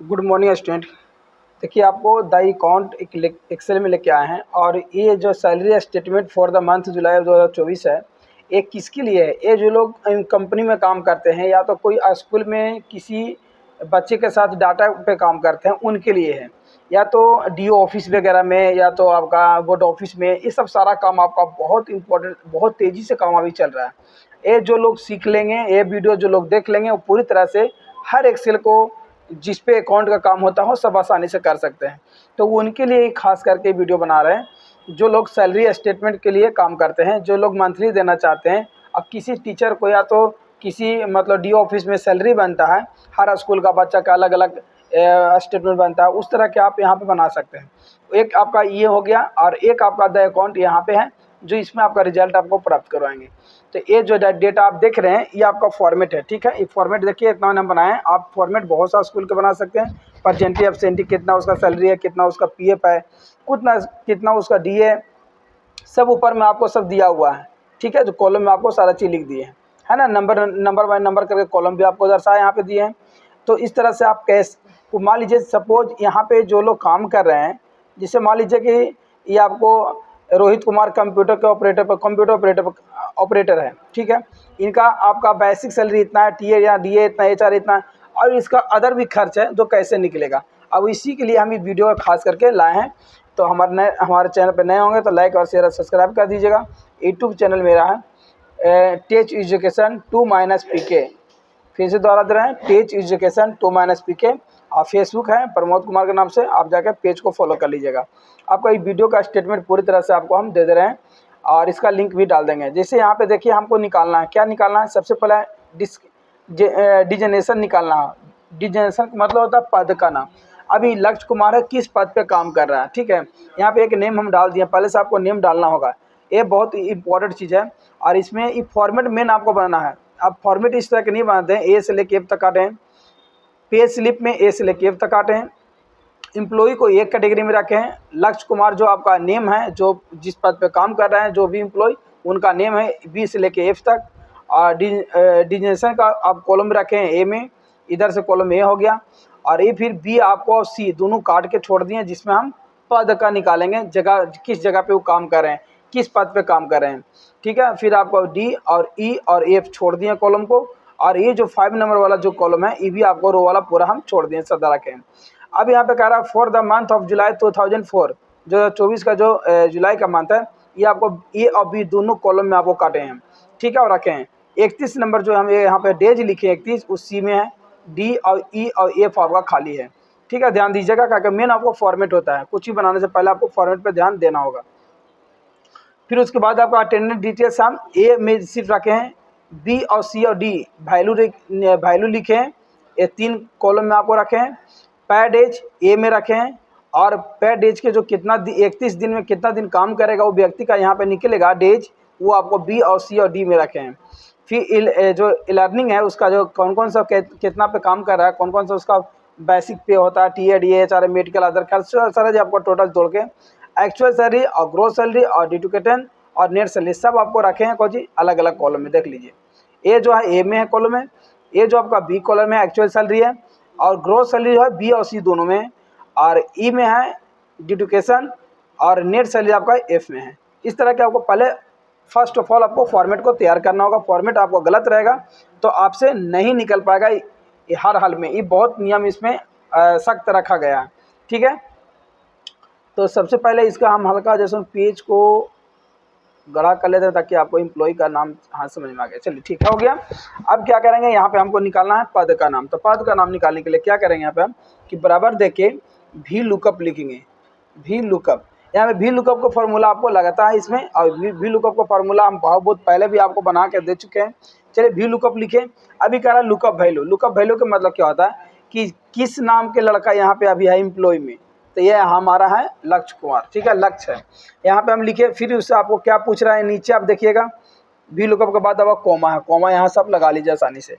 Good morning student. देखिए आपको the account एक एक्सेल में लेके आए हैं और ये जो salary statement for the month July 2024 है, ये किसके लिए है? ये जो लोग कंपनी में काम करते हैं या तो कोई स्कूल में किसी बच्चे के साथ डाटा पे काम करते हैं उनके लिए है, या तो डीओ ऑफिस वगैरह में, या तो आपका बोर्ड ऑफिस में। ये सब सारा काम आपका बहुत इंपॉर्टेंट, बहुत तेज़ी से काम अभी चल रहा है। ये जो लोग सीख लेंगे, ये वीडियो जो लोग देख लेंगे, वो पूरी तरह से हर एक्सेल को जिस पे अकाउंट का काम होता हो सब आसानी से कर सकते हैं। तो वो उनके लिए खास करके वीडियो बना रहे हैं जो लोग सैलरी स्टेटमेंट के लिए काम करते हैं, जो लोग मंथली देना चाहते हैं। अब किसी टीचर को या तो किसी मतलब डी ऑफिस में सैलरी बनता है, हर स्कूल का बच्चा का अलग अलग स्टेटमेंट बनता है, उस तरह के आप यहाँ पे बना सकते हैं। एक आपका ये हो गया और एक आपका द अकाउंट यहाँ पे है जो इसमें आपका रिजल्ट आपको प्राप्त करवाएंगे। तो ये जो डेटा आप देख रहे हैं ये आपका फॉर्मेट है, ठीक है। ये फॉर्मेट देखिए इतना मैंने बनाया है। आप फॉर्मेट बहुत सा स्कूल के बना सकते हैं। परसेंटेज एब्सेंटी कितना उसका सैलरी है, कितना उसका पीएफ है, कितना उसका डीए, सब ऊपर में आपको सब दिया हुआ है, ठीक है। जो कॉलम में आपको सारा चीज़ लिख दिए है ना, नंबर बाय नंबर करके कॉलम भी आपको दर्शाया यहाँ पे दिए हैं। तो इस तरह से आप कैश को मान लीजिए, सपोज यहाँ पे जो लोग काम कर रहे हैं, जिससे मान लीजिए कि ये आपको रोहित कुमार कंप्यूटर ऑपरेटर है, ठीक है। इनका आपका बेसिक सैलरी इतना है, टीए या डीए इतना, एचआर इतना, और इसका अदर भी खर्च है जो कैसे निकलेगा। अब इसी के लिए हम ये वीडियो खास करके लाए हैं। तो हमारे चैनल पर नए होंगे तो लाइक और शेयर और सब्सक्राइब कर दीजिएगा। यूट्यूब चैनल मेरा है टेच एजुकेशन 2-PK। फिर से दोहरा दे रहे हैं, टेच एजुकेशन 2-PK। और फेसबुक है प्रमोद कुमार के नाम से, आप जाकर पेज को फॉलो कर लीजिएगा। आपका ये वीडियो का स्टेटमेंट पूरी तरह से आपको हम दे दे रहे हैं और इसका लिंक भी डाल देंगे। जैसे यहाँ पे देखिए हमको निकालना है, क्या निकालना है? सबसे पहले डिजनेशन निकालना है। डिजनेशन मतलब होता है पद का नाम। अभी लक्ष्य कुमार है, किस पद पे काम कर रहा है, ठीक है। यहाँ पे एक नेम हम डाल दिए, पहले से आपको नेम डालना होगा, ये बहुत इंपॉर्टेंट चीज़ है। और इसमें ये फॉर्मेट मेन आपको बनाना है। आप फॉर्मेट इस तरह के नहीं बनाते हैं, ए से लेके एफ तक काटें, पे स्लिप में ए से लेके एफ तक काटें, एम्प्लॉई को एक कैटेगरी में रखे हैं। लक्ष्य कुमार जो आपका नेम है, जो जिस पद पे काम कर रहे हैं, जो भी एम्प्लॉय, उनका नेम है बी से लेके एफ तक। और डिजिग्नेशन का आप कॉलम में रखे हैं ए में, इधर से कॉलम ए हो गया। और ये फिर बी आपको और सी दोनों काट के छोड़ दिए, जिसमें हम पद का निकालेंगे, जगह किस जगह पे वो काम कर रहे हैं, किस पद पे काम कर रहे हैं, ठीक है। फिर आपको डी और ई और एफ छोड़ दिए कॉलम को। और ये जो 5 नंबर वाला जो कॉलम है, ये भी आपको रो वाला पूरा हम छोड़ दिए, सदा रखें। अब यहाँ पे कह रहा है for the month of July 2004, जो 24 का जो जुलाई का मंथ है, ये आपको ए और बी दोनों कॉलम में आपको काटे हैं, ठीक है, और रखे हैं। 31 नंबर जो हम यहाँ पे डेज लिखे 31, उस सी में है। डी और ई और एफ आपका खाली है, ठीक है। ध्यान दीजिएगा, क्योंकि मेन आपको फॉर्मेट होता है, कुछ ही बनाने से पहले आपको फॉर्मेट पे ध्यान देना होगा। फिर उसके बाद आपका अटेंडेंस डिटेल्स हम ए में सिर्फ रखे हैं, बी और सी और डी वैल्यू लिखे हैं, ये 3 कॉलम में आपको रखे हैं। पेड एज ए में रखे हैं, और पेड एज के जो 31 दिन में कितना दिन काम करेगा वो व्यक्ति का यहाँ पे निकलेगा डेज, वो आपको बी और सी और डी में रखे हैं। फिर जो लर्निंग है उसका जो कौन कौन सा कितना पे काम कर रहा है, कौन कौन सा उसका बेसिक पे होता है, T A D H R medical other खर्च सारा आपको टोटल जोड़ के एक्चुअल सैलरी और ग्रोस सैलरी और डिटुकेटन और नेट सैलरी सब आपको रखे हैं कोई अलग अलग कॉलम में। देख लीजिए, ए जो है ए में है कॉलम में, ए जो आपका बी कॉलम में एक्चुअल सैलरी है, और ग्रोस सैलरी जो है बी और सी दोनों में, और ई में है डिटुकेशन, और नेट सैलरी आपका एफ में है। इस तरह के आपको पहले फर्स्ट ऑफ ऑल आपको फॉर्मेट को तैयार करना होगा। फॉर्मेट आपको गलत रहेगा तो आपसे नहीं निकल पाएगा ये हर हाल में। ये बहुत नियम इसमें सख्त रखा गया है, ठीक है। तो सबसे पहले इसका हम हल्का जैसे पेज को गड़ा कर लेते हैं ताकि आपको एम्प्लॉय का नाम हाथ समझ में आ गया। चलिए ठीक है, हो गया। अब क्या करेंगे, यहाँ पे हमको निकालना है पद का नाम। तो पद का नाम निकालने के लिए क्या करेंगे, यहाँ पे हम कि बराबर देके भी लुकअप लिखेंगे। भी लुकअप, यहाँ पे भी लुकअप का फॉर्मूला आपको लगाता है इसमें, और भी लुकअप का फॉर्मूला हम बहुत पहले भी आपको बना के दे चुके हैं। चलिए भी लुकअप लिखे। अभी कह रहा है लुकअप वैल्यू। लुकअप वैल्यू का मतलब क्या होता है कि किस नाम के लड़का यहाँ पे अभी है एम्प्लॉय में, तो ये हमारा है लक्ष्य कुमार, ठीक है, लक्ष्य है। यहाँ पे हम लिखे। फिर उससे आपको क्या पूछ रहा है, नीचे आप देखिएगा भी लुकअप के बाद अब कॉमा है, कॉमा यहाँ से आप लगा लीजिए आसानी से।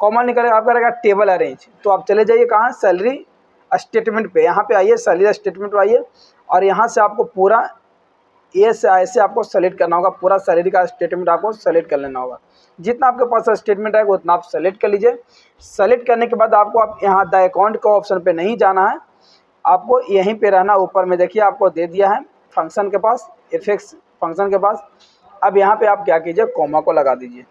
कॉमा निकलेगा, आप करेगा टेबल अरेंज, तो आप चले जाइए कहाँ, सैलरी स्टेटमेंट पे। यहाँ पे आइए, सैलरी स्टेटमेंट पे आइए, और यहाँ से आपको पूरा ए से ऐसे आपको सेलेक्ट करना होगा, पूरा सैलरी का स्टेटमेंट आपको सेलेक्ट कर लेना होगा। जितना आपके पास स्टेटमेंट है उतना आप सेलेक्ट कर लीजिए। सेलेक्ट करने के बाद आपको आप यहाँ द अकाउंट का ऑप्शन पे नहीं जाना है, आपको यहीं पे रहना। ऊपर में देखिए आपको दे दिया है फंक्शन के पास, इफेक्ट्स फंक्शन के पास। अब यहाँ पे आप क्या कीजिए, कॉमा को लगा दीजिए।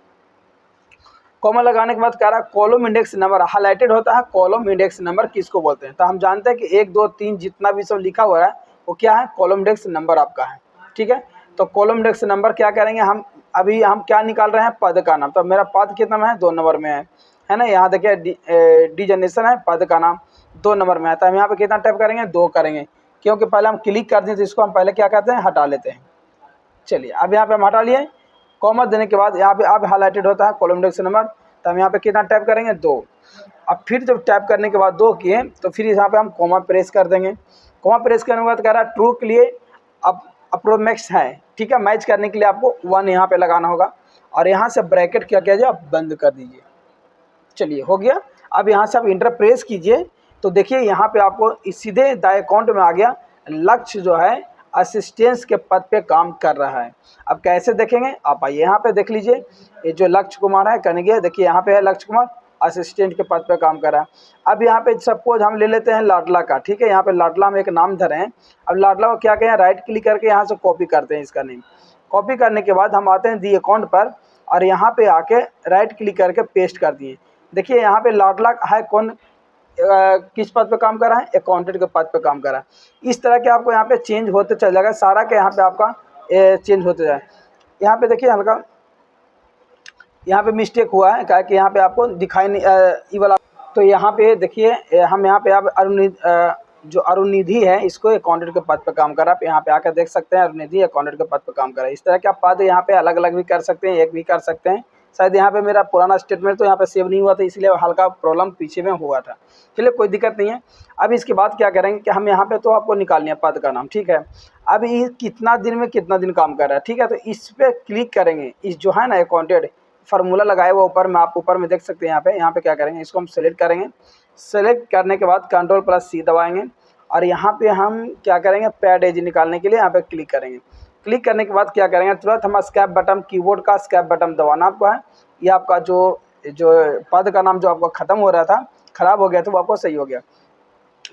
कॉमा लगाने के बाद कह रहा है कॉलम इंडेक्स नंबर हाईलाइटेड होता है। कॉलम इंडेक्स नंबर किसको बोलते हैं? तो हम जानते हैं कि 1 2 3 जितना भी सब लिखा हुआ है वो क्या है, कॉलम इंडेक्स नंबर आपका है। ठीक है, तो कॉलम इंडेक्स नंबर क्या करेंगे हम, अभी हम क्या निकाल रहे हैं, पद का नाम। तो मेरा पद कितना में है, 2 नंबर में है ना। यहाँ देखिए डी जनरेशन है, पद का नाम 2 नंबर में है। तो हम यहाँ पे कितना टाइप करेंगे, 2 करेंगे, क्योंकि पहले हम क्लिक कर दें तो इसको हम पहले क्या कहते हैं, हटा लेते हैं। चलिए अब यहाँ पे हम हटा लिए। कॉमा देने के बाद यहाँ पे अब हाईलाइटेड होता है कॉलम इंडेक्स नंबर, तो हम यहाँ पे कितना टाइप करेंगे, 2। अब फिर जब टाइप करने के बाद 2 किए तो फिर यहाँ पे हम कॉमा प्रेस कर देंगे। कॉमा प्रेस करने के बाद कह रहा है ट्रू के लिए अब अप्रोमैक्स है। ठीक है, मैच करने के लिए आपको 1 यहाँ पे लगाना होगा और यहाँ से ब्रैकेट क्या किया जाए, आप बंद कर दीजिए। चलिए हो गया। अब यहाँ से आप इंटर प्रेस कीजिए तो देखिए यहाँ पे आपको सीधे द अकाउंट में आ गया। लक्ष्य जो है असिस्टेंस के पद पे काम कर रहा है। अब कैसे देखेंगे, आप आइए यहाँ पे देख लीजिए। ये जो लक्ष्य कुमार है कनिगे, देखिए यहाँ पे है लक्ष्य कुमार, असिस्टेंट के पद पे काम कर रहा है। अब यहाँ पे सपोज हम ले लेते हैं लाडला का। ठीक है, यहाँ पे लाडला हम एक नाम धरे हैं। अब लाडला को क्या कहें, राइट क्लिक करके यहाँ से कॉपी करते हैं इसका नेम। कॉपी करने के बाद हम आते हैं दी अकाउंट पर और यहाँ पे आके राइट क्लिक करके पेस्ट कर दिए। देखिए यहाँ पे लाडला है कौन, किस पद पे काम कर रहा है, अकाउंटेंट के पद पे काम कर रहा है। इस तरह के आपको यहाँ पे चेंज होते चल जाएगा सारा के, यहाँ पे आपका चेंज होते जाए। यहाँ पे देखिए हल्का यहाँ पे मिस्टेक हुआ है, क्या कि यहाँ पे आपको दिखाई नहीं ई वाला। तो यहाँ पे देखिए हम यहाँ पे आप जो अरुणनिधि है इसको अकाउंटेंट के पद पे काम कर रहा है। आप यहाँ पे आकर देख सकते हैं अरुणनिधि अकाउंटेंट के पद पे काम कर रहा है। इस तरह के आप पद यहाँ पे अलग अलग भी कर सकते हैं, एक भी कर सकते हैं। शायद यहाँ पे मेरा पुराना स्टेटमेंट तो यहाँ पे सेव नहीं हुआ था, इसलिए हल्का प्रॉब्लम पीछे में हुआ था। चलिए कोई दिक्कत नहीं है। अब इसके बाद क्या करेंगे कि हम यहाँ पे तो आपको निकालनी है पद का नाम। ठीक है, अब ये कितना दिन में कितना दिन काम कर रहा है। ठीक है, तो इस पर क्लिक करेंगे। इस जो है ना अकाउंटेंट फार्मूला लगाया हुआ ऊपर में, आप ऊपर में देख सकते हैं। यहाँ पे क्या करेंगे, इसको हम सेलेक्ट करेंगे। सेलेक्ट करने के बाद Ctrl+C दबाएंगे और यहाँ पे हम क्या करेंगे, पैड एज निकालने के लिए यहाँ पे क्लिक करेंगे। क्लिक करने के बाद क्या करेंगे, तुरंत हम स्केप बटन, कीबोर्ड का स्केप बटन दबाना आपको है। ये आपका जो पद का नाम जो आपका ख़त्म हो रहा था, ख़राब हो गया था, वो आपको सही हो गया।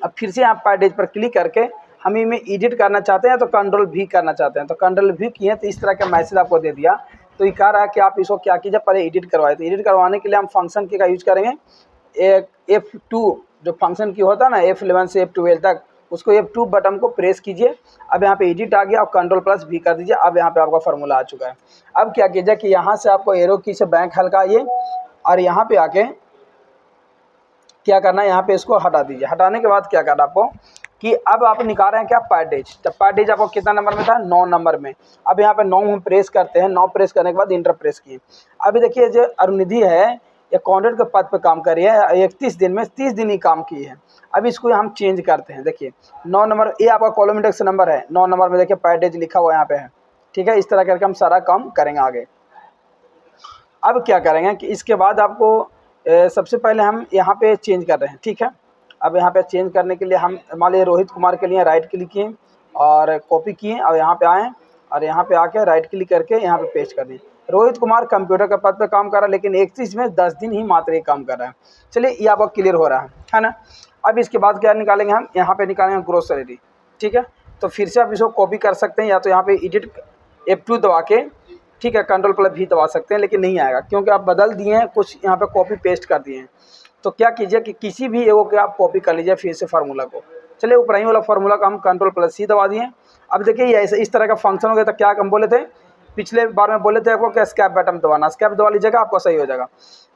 अब फिर से आप पैड एज पर क्लिक करके हम इनमें एडिट करना चाहते हैं तो Ctrl+V करना चाहते हैं तो Ctrl+V किए तो इस तरह का मैसेज आपको दे दिया। तो ये कह रहा है कि आप इसको क्या कीजिए, पहले एडिट करवाए। तो एडिट करवाने के लिए हम फंक्शन की का यूज करेंगे। F2 जो फंक्शन की होता है ना, F11 से F12 तक, उसको F2 बटन को प्रेस कीजिए। अब यहाँ पे एडिट आ गया, आप Ctrl+V कर दीजिए। अब यहाँ पे आपका फार्मूला आ चुका है। अब क्या कीजिए कि यहाँ से आपको एरो की से बैंक हल्काइए और यहाँ पे आके क्या करना है, यहाँ पे इसको हटा दीजिए। हटाने के बाद क्या करना आपको कि अब आप निकाल रहे हैं क्या, पैड एज। तो पैड एज आपको कितना नंबर में था, 9 नंबर में। अब यहाँ पे 9 हम प्रेस करते हैं। 9 प्रेस करने के बाद इंटर प्रेस किए। अभी देखिए जो अरुणनिधि है अकाउंटेंट के पद पे काम कर रही है, 31 दिन में 30 दिन ही काम की है। अब इसको हम चेंज करते हैं। देखिए 9 नंबर, ये आपका कॉलम इंडेक्स नंबर है। 9 नंबर में देखिए पैड एज लिखा हुआ यहाँ पे है। ठीक है, इस तरह करके हम सारा काम करेंगे आगे। अब क्या करेंगे कि इसके बाद आपको सबसे पहले हम यहाँ पे चेंज कर रहे हैं। ठीक है, अब यहाँ पे चेंज करने के लिए हम मान लीजिए रोहित कुमार के लिए राइट क्लिक किए और कॉपी किए और यहाँ पे आए और यहाँ पे आके राइट क्लिक करके यहाँ पे पेस्ट कर दिए। रोहित कुमार कंप्यूटर के पद पे काम कर रहा है, लेकिन 31 में 10 दिन ही मात्र ही काम कर रहा है। चलिए ये आपको क्लियर हो रहा है ना। अब इसके बाद क्या निकालेंगे हम, यहाँ पे निकालेंगे ग्रोस सैलरी। ठीक है, तो फिर से आप इसको कॉपी कर सकते हैं या तो यहाँ पे एडिट F2 दबा के, ठीक है, Ctrl+V दबा सकते हैं, लेकिन नहीं आएगा क्योंकि आप बदल दिए हैं कुछ, यहाँ पे कॉपी पेस्ट कर दिए हैं। तो क्या कीजिए कि किसी भी एगो के आप कॉपी कर लीजिए फिर से फार्मूला को। चलिए ऊपर ही वाला फार्मूला का हम Ctrl+C दबा दिए। अब देखिए ये ऐसे इस तरह का फंक्शन हो गया। तो क्या हम बोले थे पिछले बार में, बोले थे आपको क्या, स्केप बटन दबाना। स्केप दबा लीजिएगा, आपको सही हो जाएगा।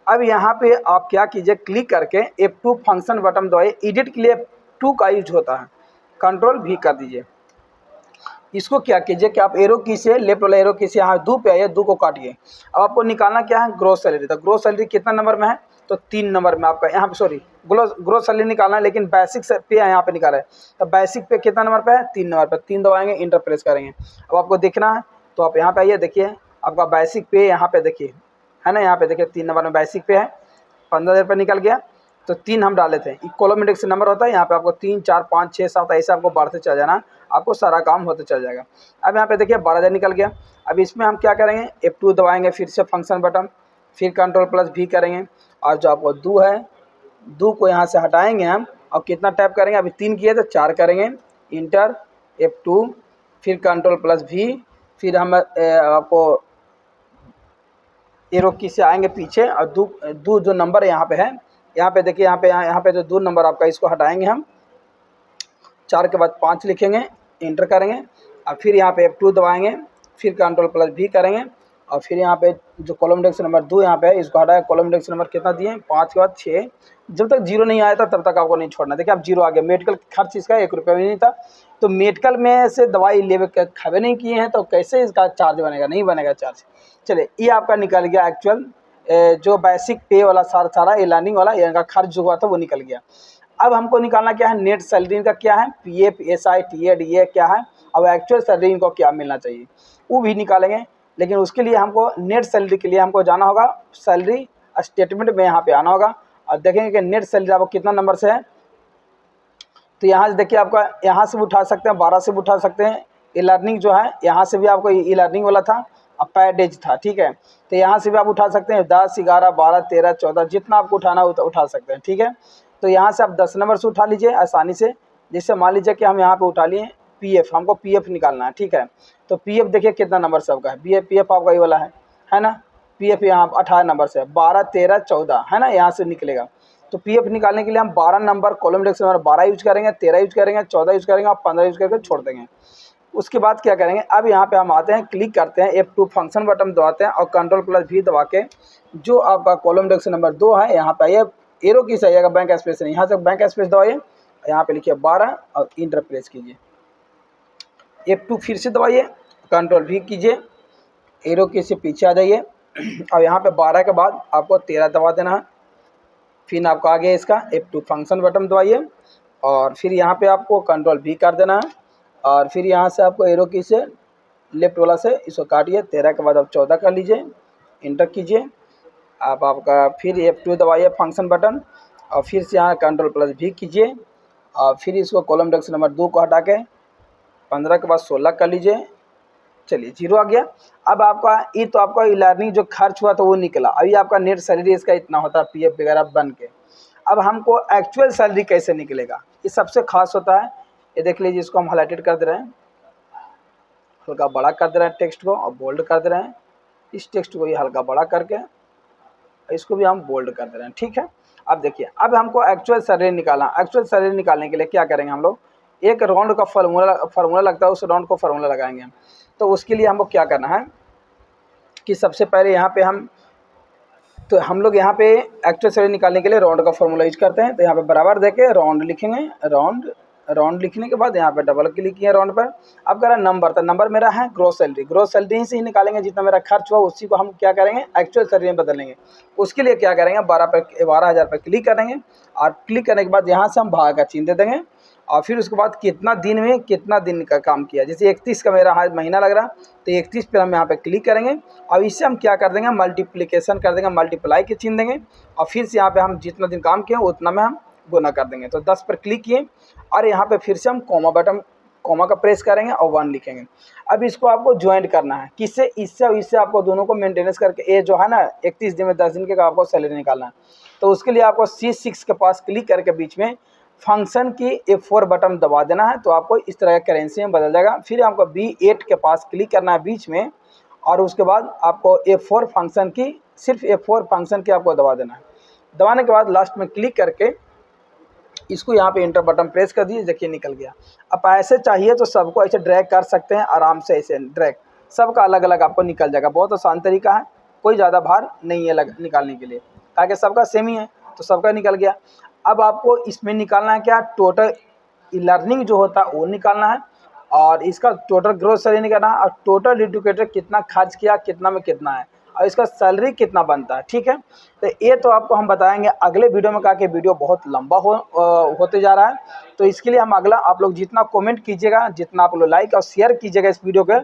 अब यहाँ पे आप क्या कीजिए, क्लिक करके F2 फंक्शन बटन दबाइए। एडिट के लिए F2 का यूज होता है, Ctrl+V कर दीजिए। इसको क्या कीजिए कि आप एरो की से, लेफ्ट वाला एरो की से यहाँ 2 पे आइए, 2 को काटिए। अब आपको निकालना क्या है, ग्रोस सैलरी। तो ग्रोस सैलरी कितना नंबर में है, तो 3 नंबर में आपका यहाँ पे, सॉरी ग्रोस सैलरी निकालना है, लेकिन बेसिक पे यहाँ पे निकाला है। तो बेसिक पे कितना नंबर पे है, 3 नंबर पे। 3 दबाएंगे, इंटर प्रेस करेंगे। अब आपको देखना है तो आप यहाँ पे आइए, देखिए आपका बेसिक पे यहाँ पे देखिए है ना, यहाँ पे देखिए 3 नंबर में बेसिक पे है, 15,000 रुपये निकल गया। तो 3 हम डाले थे। कॉलम इंडेक्स नंबर होता है, यहाँ पे आपको 3 4 5 6 7 ऐसे आपको बढ़ते चल जाना, आपको सारा काम होते चल जाएगा। अब यहाँ पे देखिए 12,000 निकल गया। अब इसमें हम क्या करेंगे, F2 दबाएंगे, फिर से फंक्शन बटन, फिर Ctrl+V करेंगे, और जो आपको दो है, दो को यहाँ से हटाएंगे हम, और कितना टैप करेंगे, अभी 3 किए तो 4 करेंगे, इंटर F2, फिर Ctrl+V, फिर हम आपको एरो की से आएंगे पीछे, और दो जो नंबर यहाँ पे है, यहाँ पे देखिए, यहाँ पे जो 2 नंबर आपका, इसको हटाएंगे हम, 4 के बाद 5 लिखेंगे, इंटर करेंगे, और फिर यहाँ पे F2 दबाएंगे, फिर Ctrl+V करेंगे, और फिर यहाँ पे जो कॉलम इंडेक्स नंबर 2 यहाँ पे है, इसको हटाए, कॉलम इंडेक्स नंबर कितना दिए, 5 के बाद 6, जब तक 0 नहीं आया था तब तक आपको नहीं छोड़ना। देखिए अब 0 आ गया। मेडिकल खर्च इसका 1 रुपये भी नहीं था, तो मेडिकल में से दवाई ले खावे नहीं किए हैं, तो कैसे इसका चार्ज बनेगा, नहीं बनेगा चार्ज। चलिए, ये आपका निकल गया एक्चुअल जो बेसिक पे वाला सारा ये लर्निंग वाला इनका खर्च जो हुआ था वो निकल गया। अब हमको निकालना क्या है, नेट सैलरी इनका क्या है, PF SI TA DA क्या है, अब एक्चुअल सैलरी इनको क्या मिलना चाहिए वो भी निकालेंगे। लेकिन उसके लिए हमको नेट सैलरी के लिए हमको जाना होगा सैलरी स्टेटमेंट में, यहाँ पे आना होगा और देखेंगे कि नेट सैलरी आपको कितना नंबर से है। तो यहाँ से देखिए, आपका यहाँ से भी उठा सकते हैं, 12 से भी उठा सकते हैं। ई लर्निंग जो है यहाँ से भी आपको ई लर्निंग वाला था, अब पैडेज था, ठीक है। तो यहाँ से भी आप उठा सकते हैं, 10 11 12 13 14 जितना आपको उठाना उठा सकते हैं, ठीक है। तो यहाँ से आप 10 नंबर से उठा लीजिए आसानी से। जैसे मान लीजिए कि हम यहाँ पे उठा लिए PF, हमको PF निकालना है, ठीक है। तो PF देखिए कितना नंबर से आपका है, PF आपका ये वाला है ना। PF यहाँ 18 नंबर से, 12 13 14 है ना, यहाँ से निकलेगा। तो PF निकालने के लिए हम 12 number column index number 12 use करेंगे, 13 यूज करेंगे, 14 यूज करेंगे और 15 यूज करके छोड़ देंगे। उसके बाद क्या करेंगे, अब यहाँ पे हम आते हैं, क्लिक करते हैं, F2 फंक्शन बटन दबाते हैं और Ctrl+V दबा के जो आपका कॉलम इंडेक्स नंबर 2 है यहाँ पे ये एरो की सही है, बैंक स्पेस नहीं, यहाँ से बैंक स्पेस दबाइए, यहाँ पे लिखिए 12 और इंटर प्रेस कीजिए। F2 फिर से दबाइए, Ctrl+V कीजिए, एरो की से पीछे आ जाइए और यहाँ पे 12 के बाद आपको 13 दबा देना है। फिर आपको आ गया इसका F2 फंक्शन बटन दबाइए और फिर यहाँ पे आपको Ctrl+V कर देना है और फिर यहाँ से आपको एरो की से लेफ्ट वाला से इसको काटिए, 13 के बाद आप 14 कर लीजिए, इंटर कीजिए। आप आपका फिर F2 दबाइए फंक्शन बटन और फिर से यहाँ Ctrl+V कीजिए और फिर इसको कॉलम इंडेक्स नंबर 2 को हटा के 15 के बाद 16 कर लीजिए। चलिए 0 आ गया। अब आपका ये तो आपका ई लर्निंग जो खर्च हुआ तो वो निकला। अभी आपका नेट सैलरी इसका इतना होता है PF वगैरह बन के। अब हमको एक्चुअल सैलरी कैसे निकलेगा, ये सबसे खास होता है। ये देख लीजिए, इसको हम हाईलाइटेड कर दे रहे हैं, हल्का बड़ा कर दे रहे हैं टेक्स्ट को और बोल्ड कर दे रहे हैं। इस टेक्स्ट को ये हल्का बड़ा करके इसको भी हम बोल्ड कर दे रहे हैं, ठीक है। अब देखिए, अब हमको एक्चुअल सैलरी निकालना। एक्चुअल सैलरी निकालने के लिए क्या करेंगे हम लोग, एक राउंड का फार्मूला लगता है, उस राउंड को फार्मूला लगाएंगे। तो उसके लिए हमको क्या करना है कि सबसे पहले यहाँ पे हम लोग यहाँ पे एक्चुअल सैलरी निकालने के लिए राउंड का फार्मूला यूज करते हैं। तो यहाँ पे बराबर देके राउंड लिखेंगे, राउंड लिखने के बाद यहाँ पे डबल क्लिक किया राउंड पर। अब कह रहा है नंबर, तो नंबर मेरा है ग्रोस सैलरी से ही निकालेंगे, जितना मेरा खर्च हुआ उसी को हम क्या करेंगे एक्चुअल सैलरी में बदलेंगे। उसके लिए क्या करेंगे, 12,000 पर क्लिक करेंगे और क्लिक करने के बाद यहाँ से हम भाग का चिन्ह दे देंगे और फिर उसके बाद कितना दिन में कितना दिन का काम किया। जैसे 31 का मेरा महीना लग रहा, तो 31 पर हम यहाँ पे क्लिक करेंगे और इससे हम क्या कर देंगे, मल्टीप्लिकेशन कर देंगे, मल्टीप्लाई के चिन्ह देंगे और फिर से यहाँ पे हम जितना दिन काम किए उतना में हम गुना कर देंगे। तो 10 पर क्लिक किए और यहाँ पे फिर से हम कॉमा का प्रेस करेंगे और 1 लिखेंगे। अब इसको आपको ज्वाइंट करना है, किससे, इससे और इससे आपको दोनों को मेंटेनेंस करके ये जो है ना 31 दिन में 10 दिन के आपको सैलरी निकालना है। तो उसके लिए आपको C6 के पास क्लिक करके बीच में फंक्शन की F4 बटन दबा देना है, तो आपको इस तरह का करेंसी में बदल जाएगा। फिर आपको B8 के पास क्लिक करना है बीच में और उसके बाद आपको F4 फंक्शन की, सिर्फ F4 फंक्शन की आपको दबा देना है। दबाने के बाद लास्ट में क्लिक करके इसको यहाँ पे इंटर बटन प्रेस कर दीजिए, देखिए निकल गया। अब ऐसे चाहिए तो सबको ऐसे ड्रैग कर सकते हैं आराम से, ऐसे ड्रैग, सबका अलग अलग आपको निकल जाएगा। बहुत आसान तरीका है, कोई ज़्यादा भार नहीं है निकालने के लिए, ताकि सबका सेम ही है तो सबका निकल गया। अब आपको इसमें निकालना है क्या, टोटल लर्निंग जो होता है वो निकालना है और इसका टोटल ग्रोस सैलरी निकालना है और टोटल एजुकेटर कितना खर्च किया, कितना में कितना है और इसका सैलरी कितना बनता है, ठीक है। तो ये तो आपको हम बताएंगे अगले वीडियो में, कहा कि वीडियो बहुत लंबा होते जा रहा है। तो इसके लिए हम अगला, आप लोग जितना कमेंट कीजिएगा, जितना आप लोग लाइक और शेयर कीजिएगा इस वीडियो के,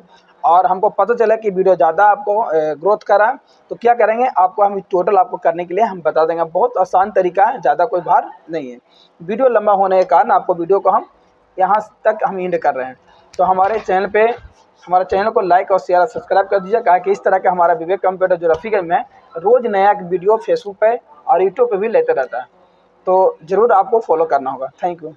और हमको पता चला कि वीडियो ज़्यादा आपको ग्रोथ करा, तो क्या करेंगे, आपको हम टोटल आपको करने के लिए हम बता देंगे। बहुत आसान तरीका है, ज़्यादा कोई भार नहीं है। वीडियो लंबा होने के कारण आपको वीडियो को हम यहाँ तक हम एंड कर रहे हैं। तो हमारे चैनल को लाइक और शेयर और सब्सक्राइब कर दीजिए, कहा कि इस तरह का हमारा विवेक कंप्यूटर जो रफीगंज में रोज़ नया वीडियो फेसबुक पे और यूट्यूब पे भी लेते रहता है। तो ज़रूर आपको फॉलो करना होगा। Thank you.